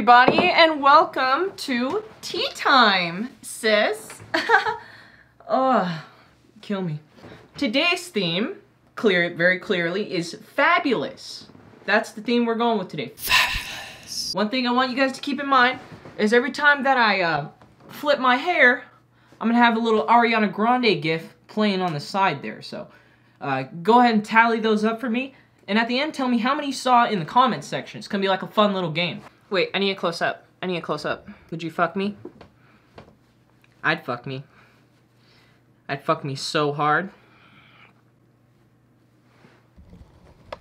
everybody, and welcome to tea time, sis. Oh, kill me. Today's theme, very clearly, is fabulous. That's the theme we're going with today. Fabulous. One thing I want you guys to keep in mind is every time that I flip my hair, I'm gonna have a little Ariana Grande gif playing on the side there. So go ahead and tally those up for me. And at the end, tell me how many you saw in the comments section. It's gonna be like a fun little game. Wait, I need a close up. I need a close up. Would you fuck me? I'd fuck me. I'd fuck me so hard.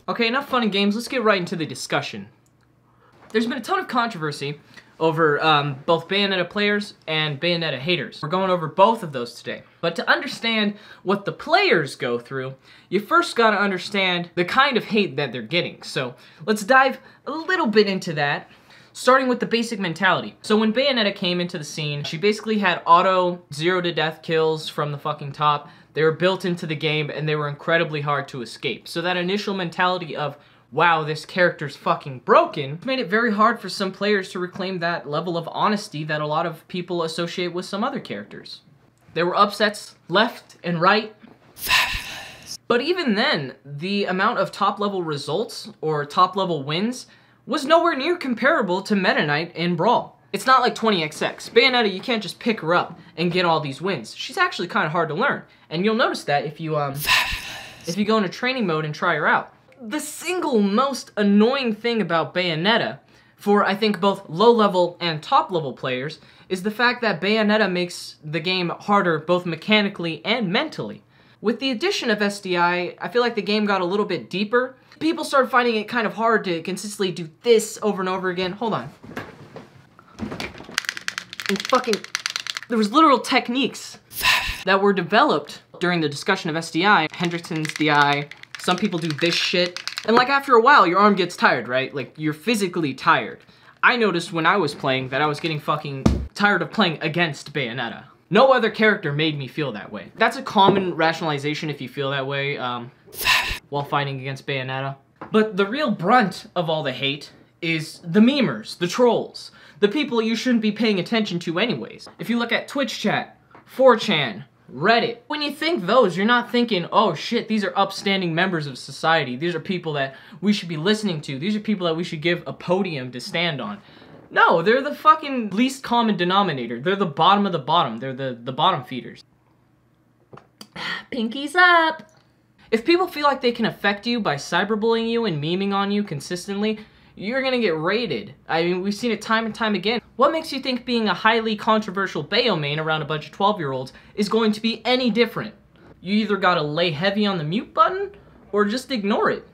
Okay, enough fun and games. Let's get right into the discussion. There's been a ton of controversy over both Bayonetta players and Bayonetta haters. We're going over both of those today. But to understand what the players go through, you first gotta understand the kind of hate that they're getting. So let's dive a little bit into that, starting with the basic mentality. So when Bayonetta came into the scene, she basically had auto 0 to death kills from the fucking top. They were built into the game and they were incredibly hard to escape. So that initial mentality of, wow, this character's fucking broken, made it very hard for some players to reclaim that level of honesty that a lot of people associate with some other characters. There were upsets left and right. Fabulous. But even then, the amount of top-level results or top-level wins was nowhere near comparable to Meta Knight in Brawl. It's not like 20XX. Bayonetta, you can't just pick her up and get all these wins. She's actually kind of hard to learn. And you'll notice that if you go into training mode and try her out. The single most annoying thing about Bayonetta, for I think both low-level and top-level players, is the fact that Bayonetta makes the game harder both mechanically and mentally. With the addition of SDI, I feel like the game got a little bit deeper. People started finding it kind of hard to consistently do this over and over again. Hold on. And there was literal techniques that were developed during the discussion of SDI. Hendrickson's DI, some people do this shit. And like after a while, your arm gets tired, right? Like you're physically tired. I noticed when I was playing that I was getting fucking tired of playing against Bayonetta. No other character made me feel that way. That's a common rationalization if you feel that way while fighting against Bayonetta. But the real brunt of all the hate is the memers, the trolls, the people you shouldn't be paying attention to anyways. If you look at Twitch chat, 4chan, Reddit, when you think those, you're not thinking, oh shit, these are upstanding members of society. These are people that we should be listening to. These are people that we should give a podium to stand on. No, they're the fucking least common denominator. They're the bottom of the bottom. They're the bottom feeders. Pinkies up! If people feel like they can affect you by cyberbullying you and memeing on you consistently, you're gonna get raided. I mean, we've seen it time and time again. What makes you think being a highly controversial Bayo main around a bunch of 12-year-olds is going to be any different? You either gotta lay heavy on the mute button, or just ignore it.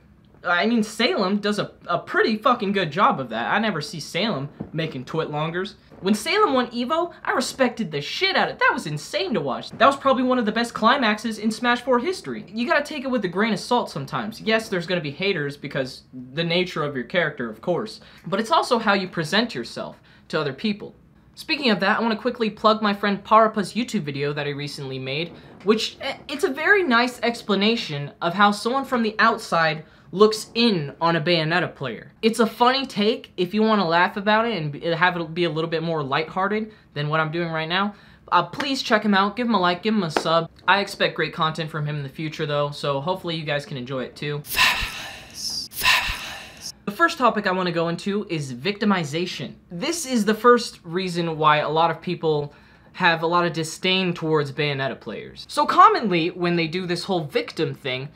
I mean, Salem does a pretty fucking good job of that. I never see Salem making twit-longers. When Salem won Evo, I respected the shit out of it. That was insane to watch. That was probably one of the best climaxes in Smash 4 history. You gotta take it with a grain of salt sometimes. Yes, there's gonna be haters because the nature of your character, of course. But it's also how you present yourself to other people. Speaking of that, I want to quickly plug my friend Parappa's YouTube video that I recently made, which, it's a very nice explanation of how someone from the outside looks in on a Bayonetta player. It's a funny take if you want to laugh about it and have it be a little bit more lighthearted than what I'm doing right now. Please check him out, give him a like, give him a sub. I expect great content from him in the future though, so hopefully you guys can enjoy it too. Fabulous. Fabulous. The first topic I want to go into is victimization. This is the first reason why a lot of people have a lot of disdain towards Bayonetta players. So commonly, when they do this whole victim thing,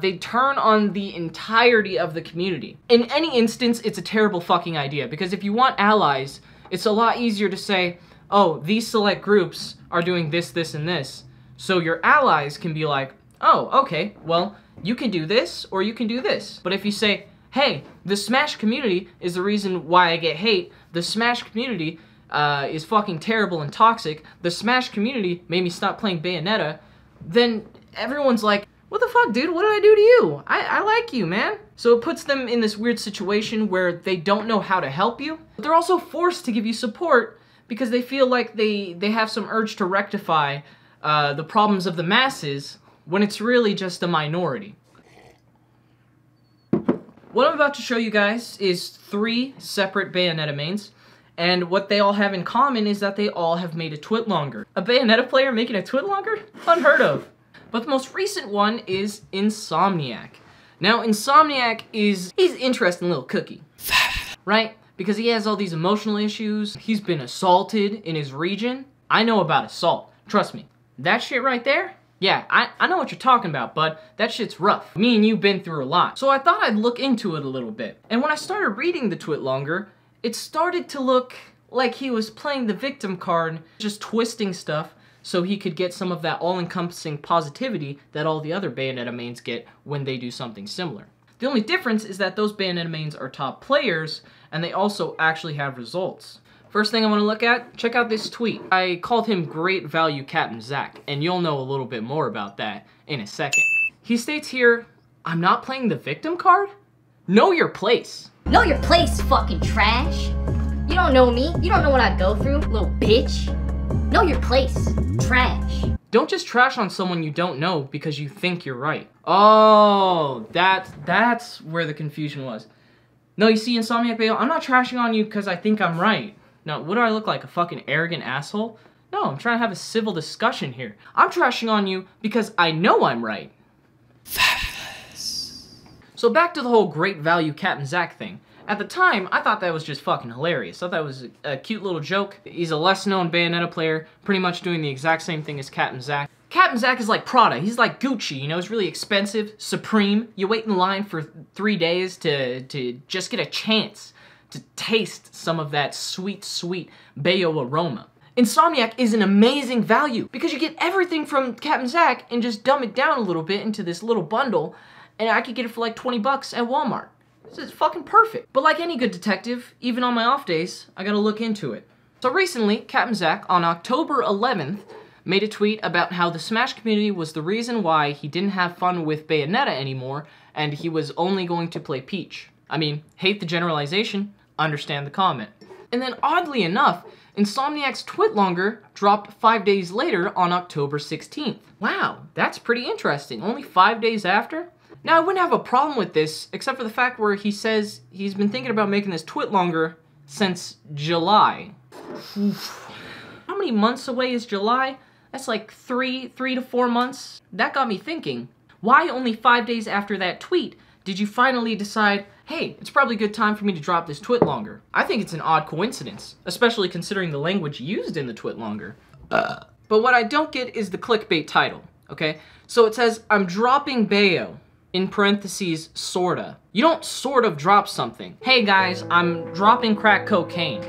they turn on the entirety of the community. In any instance, it's a terrible fucking idea, because if you want allies, it's a lot easier to say, oh, these select groups are doing this, this, and this. So your allies can be like, oh, okay, well, you can do this, or you can do this. But if you say, hey, the Smash community is the reason why I get hate, the Smash community is fucking terrible and toxic, the Smash community made me stop playing Bayonetta, then everyone's like, what the fuck, dude? What did I do to you? I like you, man. So it puts them in this weird situation where they don't know how to help you, but they're also forced to give you support because they feel like they have some urge to rectify the problems of the masses when it's really just a minority. What I'm about to show you guys is 3 separate Bayonetta mains. And what they all have in common is that they all have made a Twitlonger. A Bayonetta player making a Twitlonger? Unheard of. But the most recent one is Insomniac. Now, Insomniac he's an interesting little cookie. Right? Because he has all these emotional issues. He's been assaulted in his region. I know about assault. Trust me. That shit right there? Yeah, I know what you're talking about, bud. That shit's rough. Me and you been through a lot. So I thought I'd look into it a little bit. And when I started reading the Twitlonger, it started to look like he was playing the victim card, just twisting stuff so he could get some of that all-encompassing positivity that all the other Bayonetta mains get when they do something similar. The only difference is that those Bayonetta mains are top players, and they also actually have results. First thing I want to look at, check out this tweet. I called him Great Value Captain Zack, and you'll know a little bit more about that in a second. He states here, I'm not playing the victim card? Know your place. Know your place, fucking trash. You don't know me. You don't know what I go through, little bitch. Know your place, trash. Don't just trash on someone you don't know because you think you're right. Oh, that's where the confusion was. No, you see, Insomniac Bayo, I'm not trashing on you because I think I'm right. No, what do I look like, a fucking arrogant asshole? No, I'm trying to have a civil discussion here. I'm trashing on you because I know I'm right. So back to the whole Great Value Captain Zack thing. At the time, I thought that was just fucking hilarious. I thought that was a cute little joke. He's a less known Bayonetta player, pretty much doing the exact same thing as Captain Zack. Captain Zack is like Prada. He's like Gucci, you know, he's really expensive, supreme. You wait in line for 3 days to just get a chance to taste some of that sweet, sweet Bayo aroma. Insomniac is an amazing value because you get everything from Captain Zack and just dumb it down a little bit into this little bundle, and I could get it for like 20 bucks at Walmart. This is fucking perfect. But like any good detective, even on my off days, I gotta look into it. So recently, Captain Zack, on October 11th, made a tweet about how the Smash community was the reason why he didn't have fun with Bayonetta anymore, and he was only going to play Peach. I mean, hate the generalization, understand the comment. And then oddly enough, Insomniac's Twitlonger dropped 5 days later on October 16th. Wow, that's pretty interesting. Only 5 days after? Now, I wouldn't have a problem with this, except for the fact where he says he's been thinking about making this Twitlonger since July. Oof. How many months away is July? That's like 3 to 4 months. That got me thinking, why only 5 days after that tweet did you finally decide, hey, it's probably a good time for me to drop this Twitlonger? I think it's an odd coincidence, especially considering the language used in the Twitlonger. But what I don't get is the clickbait title, okay? So it says, I'm dropping Bayo. In parentheses, sorta. You don't sort of drop something. Hey guys, I'm dropping crack cocaine.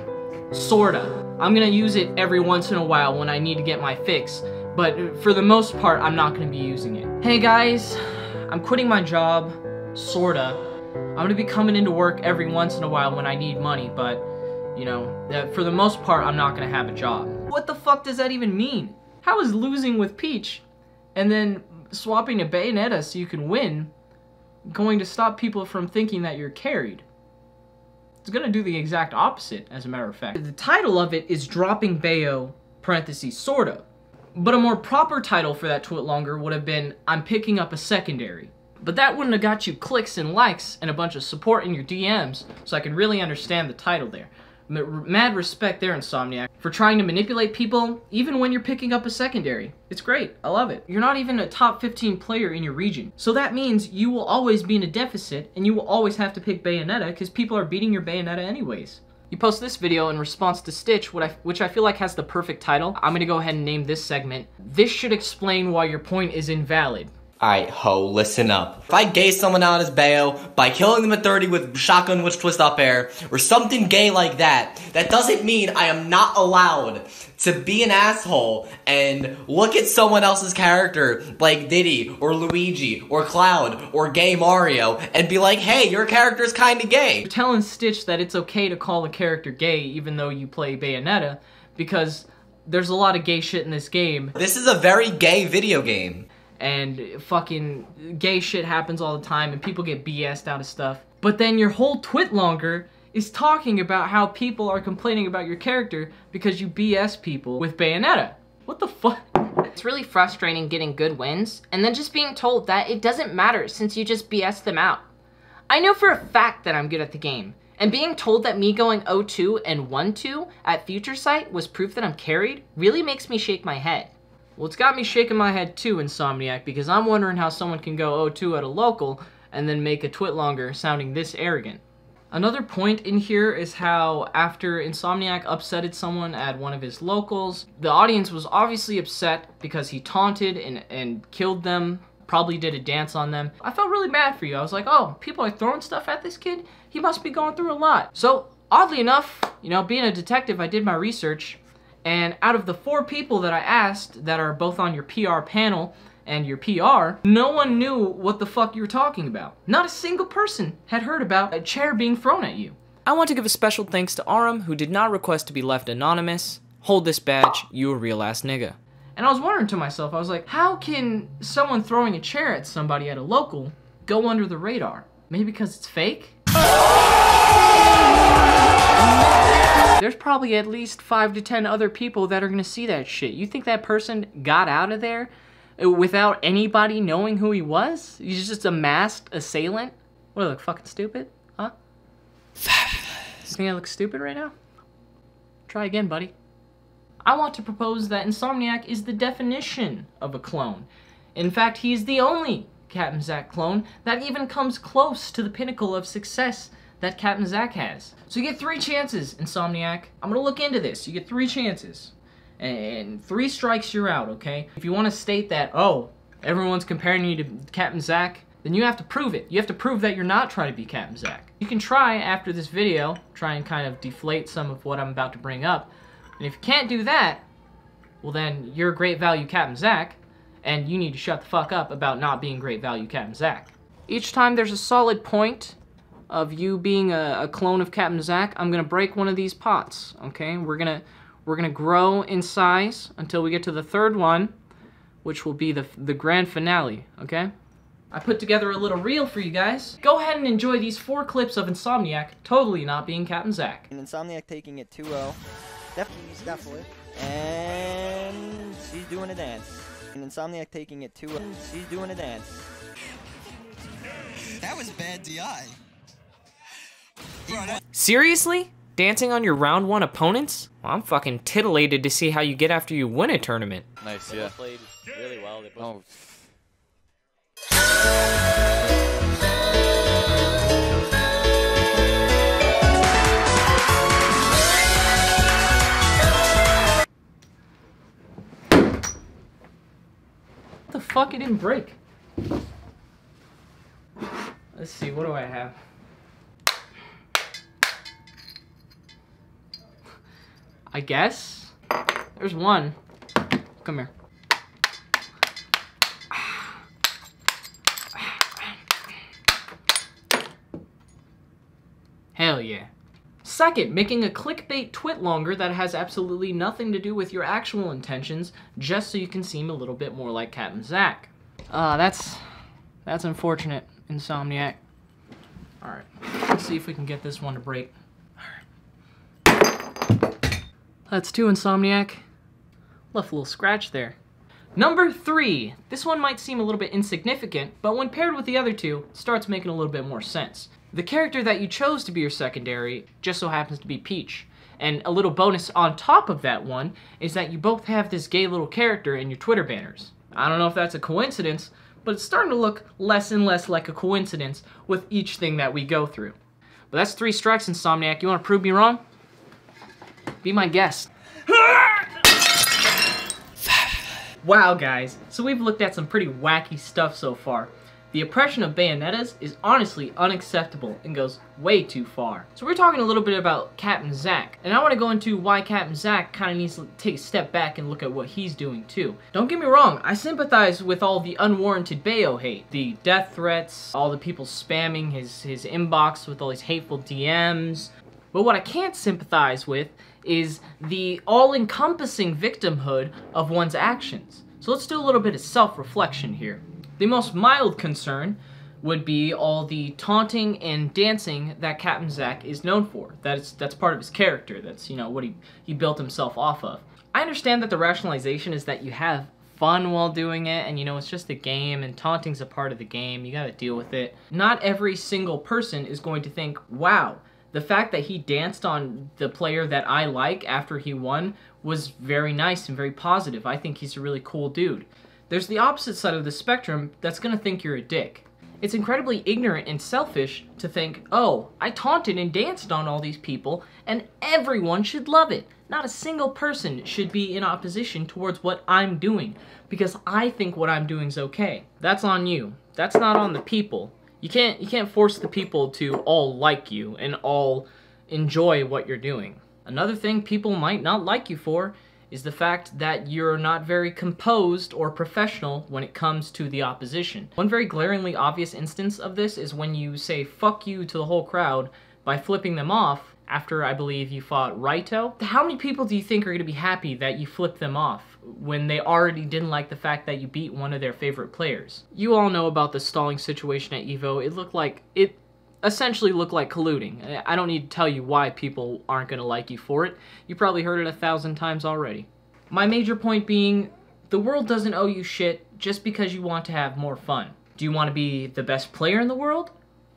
Sorta. I'm gonna use it every once in a while when I need to get my fix, but for the most part, I'm not gonna be using it. Hey guys, I'm quitting my job. Sorta. I'm gonna be coming into work every once in a while when I need money, but, you know, for the most part, I'm not gonna have a job. What the fuck does that even mean? How is losing with Peach and then swapping to Bayonetta so you can win going to stop people from thinking that you're carried? It's gonna do the exact opposite, as a matter of fact. The title of it is Dropping Bayo, parentheses, sorta. But a more proper title for that Twitlonger would have been I'm Picking Up a Secondary. But that wouldn't have got you clicks and likes and a bunch of support in your DMs, so I could really understand the title there. Mad respect there, Insomniac, for trying to manipulate people even when you're picking up a secondary. It's great. I love it. You're not even a top 15 player in your region. So that means you will always be in a deficit and you will always have to pick Bayonetta because people are beating your Bayonetta anyways. You post this video in response to Stitch, which I feel like has the perfect title. I'm gonna go ahead and name this segment, This Should Explain Why Your Point is Invalid. Alright, ho, listen up. If I gay someone out as Bayo by killing them at 30 with shotgun witch twist up air, or something gay like that, that doesn't mean I am not allowed to be an asshole and look at someone else's character, like Diddy, or Luigi, or Cloud, or Gay Mario, and be like, hey, your character's kinda gay. You're telling Stitch that it's okay to call a character gay even though you play Bayonetta, because there's a lot of gay shit in this game. This is a very gay video game. And fucking gay shit happens all the time and people get BS'd out of stuff. But then your whole Twitlonger is talking about how people are complaining about your character because you BS people with Bayonetta. What the fuck? It's really frustrating getting good wins and then just being told that it doesn't matter since you just BS them out. I know for a fact that I'm good at the game, And being told that me going 0-2 and 1-2 at Future Sight was proof that I'm carried really makes me shake my head. Well, it's got me shaking my head too, Insomniac, because I'm wondering how someone can go 0-2 at a local and then make a Twitlonger sounding this arrogant. Another point in here is how after Insomniac upsetted someone at one of his locals, the audience was obviously upset because he taunted and killed them, probably did a dance on them. I felt really bad for you. I was like, oh, people are throwing stuff at this kid? He must be going through a lot. So, oddly enough, you know, being a detective, I did my research, and out of the 4 people that I asked that are both on your PR panel and your PR, no one knew what the fuck you were talking about. Not a single person had heard about a chair being thrown at you. I want to give a special thanks to Aram, who did not request to be left anonymous. Hold this badge, you a real ass nigga. And I was wondering to myself, I was like, how can someone throwing a chair at somebody at a local go under the radar? Maybe because it's fake? There's probably at least 5 to 10 other people that are gonna see that shit. You think that person got out of there without anybody knowing who he was? He's just a masked assailant? What, I look fucking stupid? Huh? You think I look stupid right now? Try again, buddy. I want to propose that Insomniac is the definition of a clone. In fact, he's the only Captain Zack clone that even comes close to the pinnacle of success that Captain Zack has. So you get 3 chances, Insomniac. I'm gonna look into this. You get 3 chances. And 3 strikes, you're out, okay? If you want to state that, oh, everyone's comparing you to Captain Zack, then you have to prove it. You have to prove that you're not trying to be Captain Zack. You can try, after this video, try and kind of deflate some of what I'm about to bring up. And if you can't do that, well then, you're great value Captain Zack, and you need to shut the fuck up about not being great value Captain Zack. Each time there's a solid point of you being a clone of Captain Zack, I'm gonna break one of these pots, okay? We're gonna grow in size until we get to the 3rd one, which will be the grand finale, okay? I put together a little reel for you guys. Go ahead and enjoy these 4 clips of Insomniac totally not being Captain Zack. And Insomniac taking it 2-0. Definitely. And she's doing a dance. And Insomniac taking it 2-0. She's doing a dance. That was bad DI. Seriously? Dancing on your round 1 opponents? Well, I'm fucking titillated to see how you get after you win a tournament. Nice, yeah. They played really well. They both... What the fuck? It didn't break. Let's see, what do I have? I guess. There's one. Come here. Hell yeah. Second, making a clickbait Twitlonger that has absolutely nothing to do with your actual intentions, just so you can seem a little bit more like Captain Zack. That's unfortunate, Insomniac. Alright, let's see if we can get this one to break. That's 2, Insomniac. Left a little scratch there. Number 3. This one might seem a little bit insignificant, but when paired with the other 2, it starts making a little bit more sense. The character that you chose to be your secondary just so happens to be Peach. And a little bonus on top of that one is that you both have this gay little character in your Twitter banners. I don't know if that's a coincidence, but it's starting to look less and less like a coincidence with each thing that we go through. But that's 3 strikes, Insomniac. You want to prove me wrong? Be my guest. Wow, guys. So we've looked at some pretty wacky stuff so far. The oppression of Bayonetta's is honestly unacceptable and goes way too far. So we're talking a little bit about Captain Zack, and I want to go into why Captain Zack kind of needs to take a step back and look at what he's doing too. Don't get me wrong, I sympathize with all the unwarranted Bayo hate. The death threats, all the people spamming his inbox with all these hateful DMs. But what I can't sympathize with is the all-encompassing victimhood of one's actions. So let's do a little bit of self-reflection here. The most mild concern would be all the taunting and dancing that Captain Zack is known for. That's part of his character. That's, you know, what he built himself off of. I understand that the rationalization is that you have fun while doing it, and you know, it's just a game, and taunting's a part of the game. You gotta deal with it. Not every single person is going to think, wow, The fact that he danced on the player that I like after he won was very nice and very positive. I think he's a really cool dude. There's the opposite side of the spectrum that's gonna think you're a dick. It's incredibly ignorant and selfish to think, oh, I taunted and danced on all these people and everyone should love it. Not a single person should be in opposition towards what I'm doing because I think what I'm doing is okay. That's on you. That's not on the people. You can't force the people to all like you and all enjoy what you're doing. Another thing people might not like you for is the fact that you're not very composed or professional when it comes to the opposition. One very glaringly obvious instance of this is when you say fuck you to the whole crowd by flipping them off after, I believe, you fought Raito. How many people do you think are going to be happy that you flipped them off when they already didn't like the fact that you beat one of their favorite players? You all know about the stalling situation at EVO. It essentially looked like colluding. I don't need to tell you why people aren't going to like you for it. You probably heard it 1,000 times already. My major point being, the world doesn't owe you shit just because you want to have more fun. Do you want to be the best player in the world?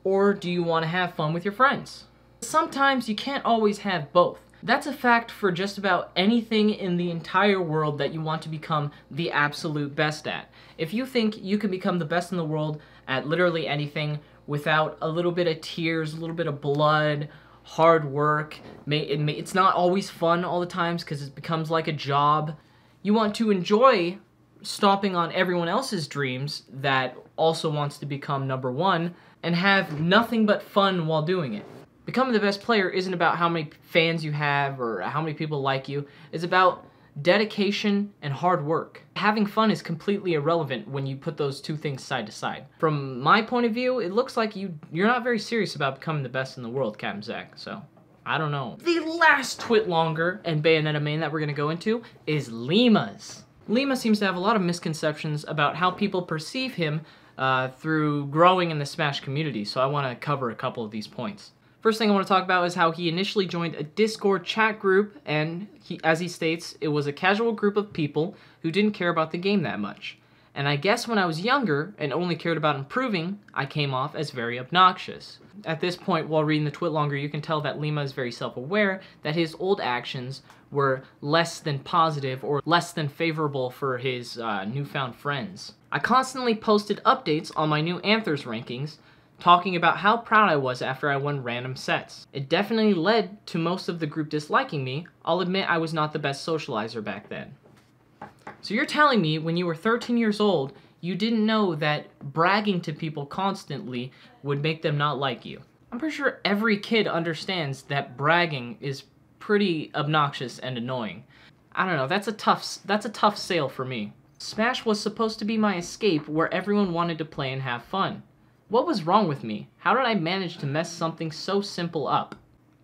Or do you want to have fun with your friends? Sometimes you can't always have both. That's a fact for just about anything in the entire world that you want to become the absolute best at. If you think you can become the best in the world at literally anything without a little bit of tears, a little bit of blood, hard work, it's not always fun all the times because it becomes like a job. You want to enjoy stomping on everyone else's dreams that also wants to become #1 and have nothing but fun while doing it. Becoming the best player isn't about how many fans you have or how many people like you. It's about dedication and hard work. Having fun is completely irrelevant when you put those two things side to side. From my point of view, it looks like you're not very serious about becoming the best in the world, Captain Zack, so I don't know. The last Twitlonger and Bayonetta main that we're gonna go into is Lima's. Lima seems to have a lot of misconceptions about how people perceive him through growing in the Smash community, so I want to cover a couple of these points. First thing I want to talk about is how he initially joined a Discord chat group, and as he states, it was a casual group of people who didn't care about the game that much. And I guess when I was younger and only cared about improving, I came off as very obnoxious. At this point, while reading the Twitlonger, you can tell that Lima is very self-aware that his old actions were less than positive or less than favorable for his newfound friends. I constantly posted updates on my new Anthers rankings, talking about how proud I was after I won random sets. It definitely led to most of the group disliking me. I'll admit I was not the best socializer back then. So you're telling me when you were 13 years old, you didn't know that bragging to people constantly would make them not like you? I'm pretty sure every kid understands that bragging is pretty obnoxious and annoying. I don't know, that's a tough sale for me. Smash was supposed to be my escape where everyone wanted to play and have fun. What was wrong with me? How did I manage to mess something so simple up?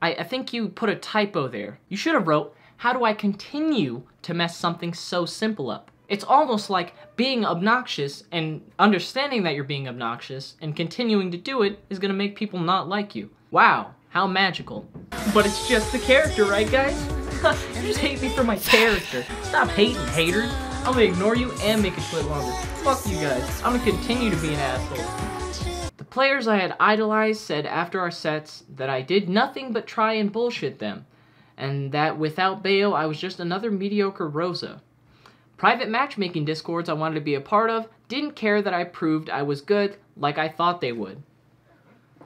I think you put a typo there. You should have wrote, how do I continue to mess something so simple up? It's almost like being obnoxious and understanding that you're being obnoxious and continuing to do it is gonna make people not like you. Wow, how magical. But it's just the character, right guys? You just hate me for my character. Stop hating, haters. I'm gonna ignore you and make it Twitlonger. Fuck you guys. I'm gonna continue to be an asshole. The players I had idolized said after our sets that I did nothing but try and bullshit them, and that without Bayo I was just another mediocre Rosa. Private matchmaking discords I wanted to be a part of didn't care that I proved I was good like I thought they would.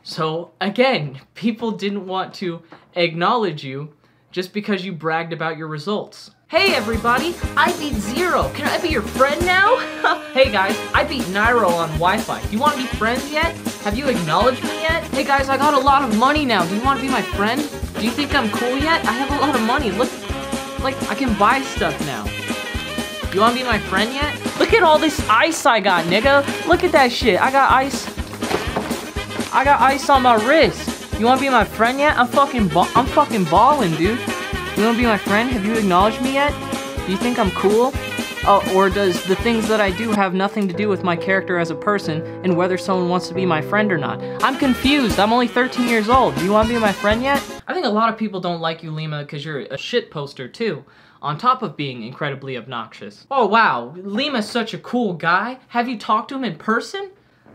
So again, people didn't want to acknowledge you just because you bragged about your results. Hey everybody, I beat Zero. Can I be your friend now? Hey guys, I beat Nairo on Wi-Fi. Do you want to be friends yet? Have you acknowledged me yet? Hey guys, I got a lot of money now. Do you want to be my friend? Do you think I'm cool yet? I have a lot of money. Look, like I can buy stuff now. You want to be my friend yet? Look at all this ice I got, nigga. Look at that shit. I got ice. I got ice on my wrist. You want to be my friend yet? I'm fucking balling, dude. You want to be my friend? Have you acknowledged me yet? Do you think I'm cool? Oh, or does the things that I do have nothing to do with my character as a person and whether someone wants to be my friend or not? I'm confused. I'm only 13 years old. Do you want to be my friend yet? I think a lot of people don't like you, Lima, because you're a shit poster, too. On top of being incredibly obnoxious. Oh, wow. Lima's such a cool guy. Have you talked to him in person?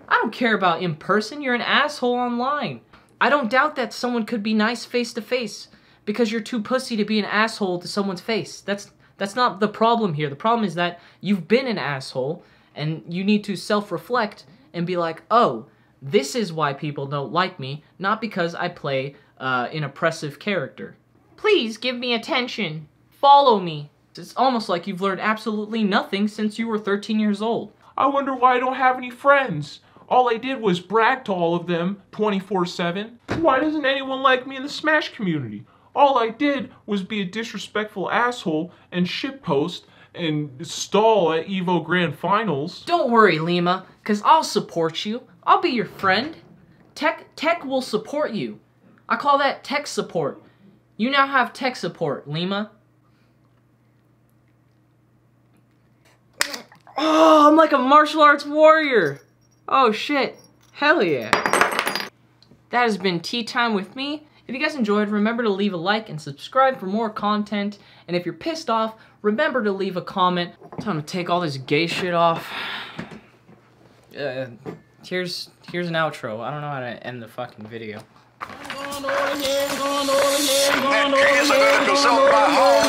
I don't care about in person. You're an asshole online. I don't doubt that someone could be nice face to face because you're too pussy to be an asshole to someone's face. That's not the problem here. The problem is that you've been an asshole and you need to self-reflect and be like, oh, this is why people don't like me, not because I play an oppressive character. Please give me attention. Follow me. It's almost like you've learned absolutely nothing since you were 13 years old. I wonder why I don't have any friends. All I did was brag to all of them 24/7. Why doesn't anyone like me in the Smash community? All I did was be a disrespectful asshole and shitpost and stall at EVO Grand Finals. Don't worry, Lima, because I'll support you. I'll be your friend. Tech will support you. I call that tech support. You now have tech support, Lima. Oh, I'm like a martial arts warrior. Oh shit. Hell yeah. That has been Tea Time with me. If you guys enjoyed, remember to leave a like and subscribe for more content. And if you're pissed off, remember to leave a comment. Time to take all this gay shit off. Here's an outro. I don't know how to end the fucking video. That is a vertical salt by home.